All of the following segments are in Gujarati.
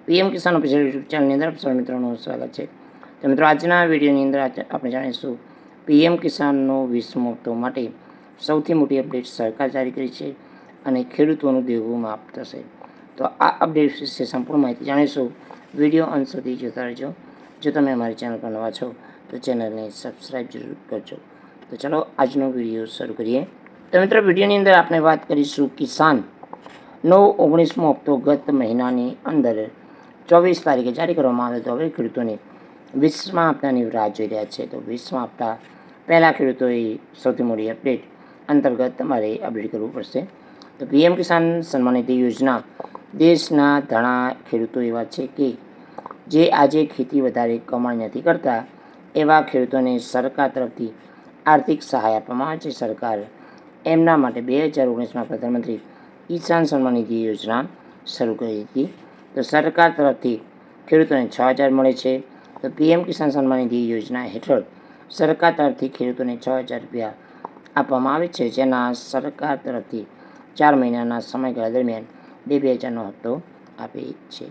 પીએમ કિસાન ઓફિશિયલ યુટ્યુબ ચેનલની અંદર સૌ મિત્રોનું સ્વાગત છે। તો મિત્રો આજના વિડીયોની અંદર આપણે જાણીશું પીએમ કિસાનનો 20મો હપ્તો માટે સૌથી મોટી અપડેટ સરકાર જારી કરી છે અને ખેડૂતોનું દેવું માફ થશે। તો આ અપડેટ વિશે સંપૂર્ણ માહિતી જાણીશું। વિડીયો અંત સુધી જોતા રહેજો। જો તમે અમારી ચેનલ પર નવા છો તો ચેનલને સબસ્ક્રાઈબ જરૂર કરજો। તો ચાલો આજનો વિડીયો શરૂ કરીએ। તો મિત્રો વિડીયોની અંદર આપણે વાત કરીશું કિસાનનો 19મો હપ્તો ગત મહિનાની અંદર 24 તારીખે જારી કરવામાં આવ્યો હતો। હવે ખેડૂતોને 20મા હપ્તાની રાહ જોઈ રહ્યા છે। તો 20મા હપ્તા પહેલાં ખેડૂતોએ સૌથી મોટી અપડેટ અંતર્ગત તમારે અપડેટ કરવું પડશે। તો પીએમ કિસાન સન્માન નિધિ યોજના દેશના ઘણા ખેડૂતો એવા છે કે જે આજે ખેતી વધારે કમાણી નથી કરતા, એવા ખેડૂતોને સરકાર તરફથી આર્થિક સહાય આપવામાં આવે છે। સરકાર એમના માટે 2019માં પ્રધાનમંત્રી કિસાન સન્માન નિધિ યોજના શરૂ કરી હતી। તો સરકાર તરફથી ખેડૂતોને 6,000 મળે છે। તો પીએમ કિસાન સન્માન નિધિ યોજના હેઠળ સરકાર તરફથી ખેડૂતોને 6,000 રૂપિયા આપવામાં આવે છે, જેના સરકાર તરફથી 4 મહિનાના સમયગાળા દરમિયાન 2,000નો હપ્તો આપે છે।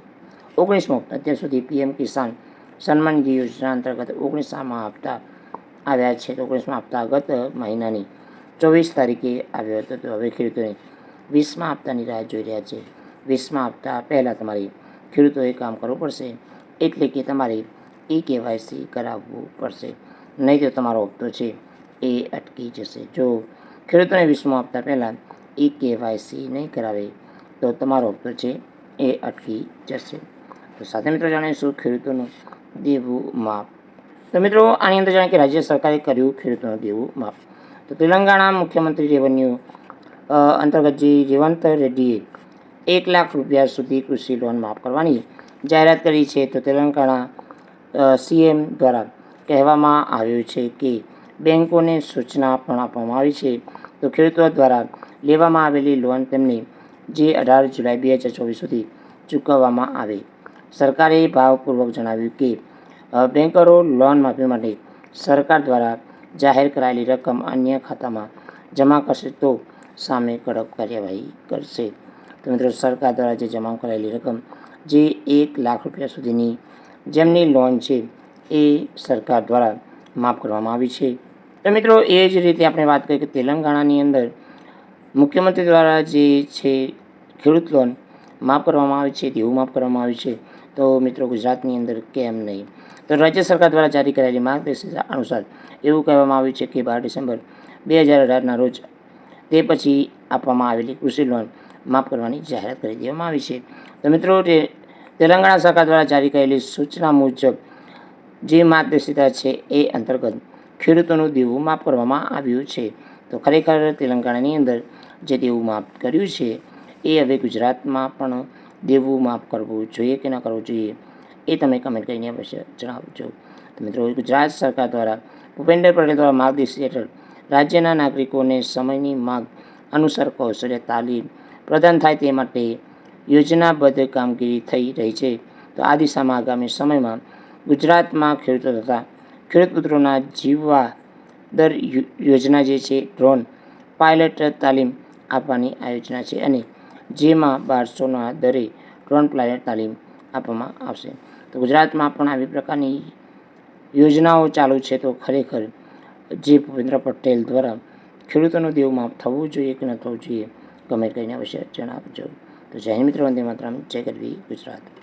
19મો હપ્તો અત્યાર સુધી પીએમ કિસાન સન્માન નિધિ યોજના અંતર્ગત 19મા હપ્તા આવ્યા છે। તો 19મા હપ્તા ગત મહિનાની 24 તારીખે આવ્યો હતો। તો હવે ખેડૂતોને 20મા હપ્તાની રાહ જોઈ રહ્યા છે। 20મા હપ્તા પહેલાં તમારે ખેડૂતોએ કામ કરવું પડશે, એટલે કે તમારે કેવાયસી કરાવવું પડશે, નહીં તો તમારો હપ્તો છે એ અટકી જશે। જો ખેડૂતોને 20મા હપ્તા પહેલાં કેવાયસી નહીં કરાવે તો તમારો હપ્તો છે એ અટકી જશે। તો સાથે મિત્રો જાણીશું ખેડૂતોનું દેવું માફ। તો મિત્રો આની અંદર જાણે કે રાજ્ય સરકારે કર્યું ખેડૂતોનું દેવું માફ। તો તેલંગાણા મુખ્યમંત્રી રેવન્યુ અંતર્ગત જે રેવંત રેડ્ડીએ 1 લાખ રૂપિયા સુધી કૃષિ લોન માફ કરવાની જાહેરાત કરી છે। તો તેલંગાણા સીએમ દ્વારા કહેવામાં આવ્યું છે કે બેંકોને સૂચના પણ આપવામાં આવી છે તો ખેડૂતો દ્વારા લેવામાં આવેલી લોન તેમને જે 18 જુલાઈ 2024 સુધી ચૂકવવામાં આવે। સરકારે ભારપૂર્વક જણાવ્યું કે બેન્કરો લોન માફી માટે સરકાર દ્વારા જાહેર કરાયેલી રકમ અન્ય ખાતામાં જમા કરશે તો સામે કડક કાર્યવાહી કરશે। તો મિત્રો સરકાર દ્વારા જે જમા કરાયેલી રકમ જે 1 લાખ રૂપિયા સુધીની જેમની લોન છે એ સરકાર દ્વારા માફ કરવામાં આવી છે। તો મિત્રો એ જ રીતે આપણે વાત કરીએ કે તેલંગાણાની અંદર મુખ્યમંત્રી દ્વારા જે છે ખેડૂત લોન માફ કરવામાં આવી છે, દેવું માફ કરવામાં આવ્યું છે। તો મિત્રો ગુજરાતની અંદર કેમ નહીં? તો રાજ્ય સરકાર દ્વારા જારી કરાયેલી માર્ગદર્શિકા અનુસાર એવું કહેવામાં આવ્યું છે કે 12 ડિસેમ્બર 2018ના રોજ તે પછી આપવામાં આવેલી કૃષિ લોન માફ કરવાની જાહેરાત કરી દેવામાં આવી છે। તો મિત્રો તેલંગાણા સરકાર દ્વારા જારી કરેલી સૂચના મુજબ જે માર્ગદર્શિકા છે એ અંતર્ગત ખેડૂતોનું દેવું માફ કરવામાં આવ્યું છે। તો ખરેખર તેલંગાણાની અંદર જે દેવું માફ કર્યું છે એ હવે ગુજરાતમાં પણ દેવું માફ કરવું જોઈએ કે ન કરવું જોઈએ એ તમે કમેન્ટ કરીને અવશ્ય જણાવજો। તો મિત્રો ગુજરાત સરકાર દ્વારા ભૂપેન્દ્ર પટેલ દ્વારા માર્ગદર્શિકા હેઠળ રાજ્યના નાગરિકોને સમયની માંગ અનુસાર કૌશલ્ય તાલીમ પ્રદાન થાય તે માટે યોજનાબદ્ધ કામગીરી થઈ રહી છે। તો આ દિશામાં આગામી સમયમાં ગુજરાતમાં ખેડૂતો તથા ખેડૂત પુત્રોના જીવવા દર યોજના જે છે ડ્રોન પાયલટ તાલીમ આપવાની આ યોજના છે અને જેમાં 1200ના દરે ડ્રોન પાયલટ તાલીમ આપવામાં આવશે। તો ગુજરાતમાં પણ આવી પ્રકારની યોજનાઓ ચાલુ છે। તો ખરેખર જે ભૂપેન્દ્ર પટેલ દ્વારા ખેડૂતોનું દેવું માફ થવું જોઈએ કે ન થવું જોઈએ કમેન્ટ કરીને અવશ્ય જણાવજો। તો જય હિન્દ મિત્રો, વંદે માતરમ, જય ગરવી ગુજરાત।